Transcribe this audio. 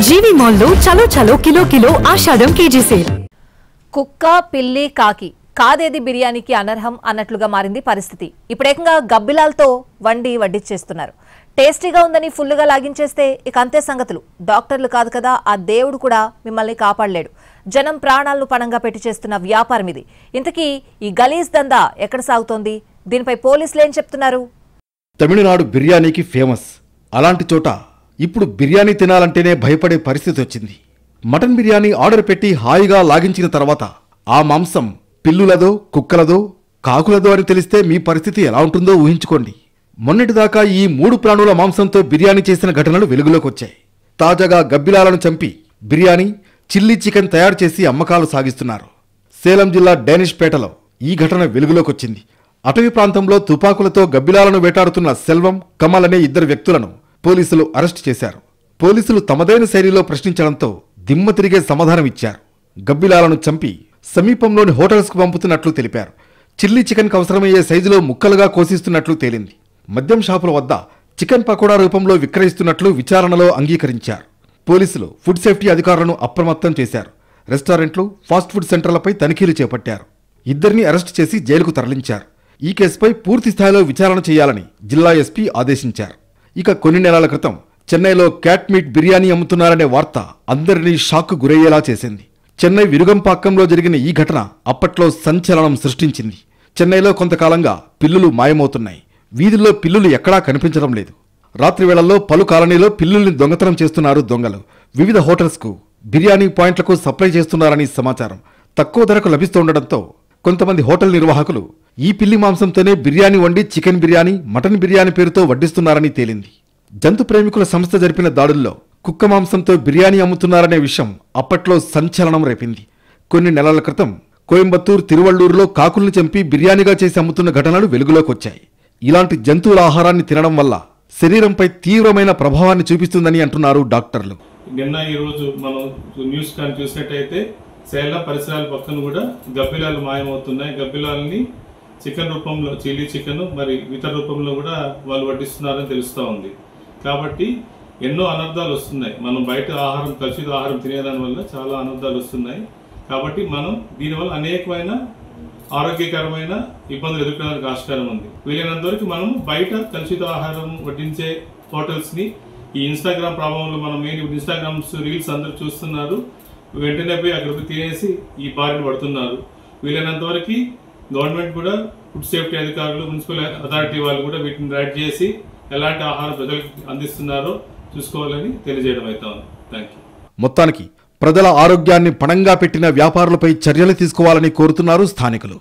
జీవి మాల్లో చలో చలో కిలో కిలో ఆషాఢం కేజీ సేల్. కుక్క పిల్లి కాకి కాదేది బిర్యానీకి అనర్హం అన్నట్లుగా మారింది పరిస్థితి. ఇప్పుడేకంగా గబ్బిలాలతో వడ్డిచ్చేస్తున్నారు. టేస్టీగా ఉందని ఫుల్లుగా లాగించేస్తే ఇక అంతే సంగతులు. డాక్టర్లు కాదు కదా, ఆ దేవుడు కూడా మిమ్మల్ని కాపాడలేడు. జనం ప్రాణాలను పణంగా పెట్టి చేస్తున్న వ్యాపారం ఇది. ఇంతకీ ఈ గలీజ్ దందా ఎక్కడ సాగుతోంది? దీనిపై పోలీసులు ఏం చెప్తున్నారు? తమిళనాడు బిర్యానీకి ఫేమస్. అలాంటి చోట ఇప్పుడు బిర్యానీ తినాలంటేనే భయపడే పరిస్థితి వచ్చింది. మటన్ బిర్యానీ ఆర్డర్ పెట్టి హాయిగా లాగించిన తర్వాత ఆ మాంసం పిల్లులదో, కుక్కలదో, కాకులదో అని తెలిస్తే మీ పరిస్థితి ఎలా ఉంటుందో ఊహించుకోండి. మొన్నటిదాకా ఈ 3 ప్రాణుల మాంసంతో బిర్యానీ చేసిన ఘటనలు వెలుగులోకి వచ్చాయి. తాజాగా గబ్బిలాలను చంపి బిర్యానీ, చిల్లీ చికెన్ తయారు చేసి అమ్మకాలు సాగిస్తున్నారు. సేలం జిల్లా డేనిష్పేటలో ఈ ఘటన వెలుగులోకి వచ్చింది. అటవీ ప్రాంతంలో తుపాకులతో గబ్బిలాలను వేటాడుతున్న సెల్వం, కమల్ అనే 2 వ్యక్తులను పోలీసులు అరెస్టు చేశారు. పోలీసులు తమదైన శైలిలో ప్రశ్నించడంతో దిమ్మ తిరిగే సమాధానం ఇచ్చారు. గబ్బిలాలను చంపి సమీపంలోని హోటల్స్కు పంపుతున్నట్లు తెలిపారు. చిల్లీ చికెన్కు అవసరమయ్యే సైజులో ముక్కలుగా కోసిస్తున్నట్లు తేలింది. మద్యం షాపుల వద్ద చికెన్ పకోడా రూపంలో విక్రయిస్తున్నట్లు విచారణలో అంగీకరించారు. పోలీసులు ఫుడ్ సేఫ్టీ అధికారులను అప్రమత్తం చేశారు. రెస్టారెంట్లు, ఫాస్ట్ ఫుడ్ సెంటర్లపై తనిఖీలు చేపట్టారు. 2ని అరెస్టు చేసి జైలుకు తరలించారు. ఈ కేసుపై పూర్తి స్థాయిలో విచారణ చేయాలని జిల్లా ఎస్పీ ఆదేశించారు. ఇక కొన్ని నెలల క్రితం చెన్నైలో క్యాట్ మీట్ బిర్యానీ అమ్ముతున్నారనే వార్త అందరినీ షాక్కు గురయ్యేలా చేసింది. చెన్నై విరుగంపాక్కంలో జరిగిన ఈ ఘటన అప్పట్లో సంచలనం సృష్టించింది. చెన్నైలో కొంతకాలంగా పిల్లులు మాయమవుతున్నాయి. వీధుల్లో పిల్లులు ఎక్కడా కనిపించడం లేదు. రాత్రి వేళల్లో పలు కాలనీలో పిల్లుల్ని దొంగతనం చేస్తున్నారు దొంగలు. వివిధ హోటల్స్కు, బిర్యానీ పాయింట్లకు సప్లై చేస్తున్నారని సమాచారం. తక్కువ ధరకు లభిస్తుండటంతో కొంతమంది హోటల్ నిర్వాహకులు ఈ పిల్లి మాంసంతోనే బిర్యానీ వండి చికెన్ బిర్యానీ, మటన్ బిర్యానీ పేరుతో వడ్డిస్తున్నారని తేలింది. జంతు ప్రేమికుల సంస్థ జరిపిన దాడుల్లో కుక్క మాంసంతో బిర్యానీ అమ్ముతున్నారనే విషయం అప్పట్లో సంచలనం రేపింది. కొన్ని నెలల క్రితం కోయంబత్తూరు, తిరువళ్లూరులో కాకుల్ని చంపి బిర్యానీగా చేసి అమ్ముతున్న ఘటనలు వెలుగులోకి వచ్చాయి. ఇలాంటి జంతువుల ఆహారాన్ని తినడం వల్ల శరీరంపై తీవ్రమైన ప్రభావాన్ని చూపిస్తుందని అంటున్నారు డాక్టర్లు. నిన్న ఈ రోజు మనం న్యూస్ కానీ చూసినట్టయితే సేలం పరిసరాల పక్కన కూడా గబ్బిలాలు మాయమవుతున్నాయి. గబ్బిలాలని చికెన్ రూపంలో, చిల్లీ చికెన్, మరి ఇతర రూపంలో కూడా వాళ్ళు వడ్డిస్తున్నారని తెలుస్తూ ఉంది. కాబట్టి ఎన్నో అనర్థాలు వస్తున్నాయి. మనం బయట ఆహారం, కలుషిత ఆహారం తినేదాని వల్ల చాలా అనర్థాలు వస్తున్నాయి. కాబట్టి మనం దీనివల్ల అనేకమైన ఆరోగ్యకరమైన ఇబ్బందులు ఎదుర్కోవడానికి ఆస్కారం ఉంది. వీలైనంత వరకు మనం బయట కలుషిత ఆహారం వడ్డించే హోటల్స్ని, ఈ ఇన్స్టాగ్రామ్ ప్రభావంలో మనం ఇన్స్టాగ్రామ్స్ రీల్స్ అందరూ చూస్తున్నారు. వెంటనే పోయి అక్కడికి తినేసి ఈ బారిన పడుతున్నారు. వీలైనంత వరకు గవర్నమెంట్ కూడా, ఫుడ్ సేఫ్టీ అధికారులు, మున్సిపల్ అథారిటీ వాళ్ళు కూడా వీటిని రైడ్ చేసి ఎలాంటి ఆహారం ప్రజలకు అందిస్తున్నారో చూసుకోవాలని తెలియజేయడం అవుతుంది. Thank you. మొత్తానికి ప్రజల ఆరోగ్యాన్ని పణంగా పెట్టిన వ్యాపారులపై చర్యలు తీసుకోవాలని కోరుతున్నారు స్థానికులు.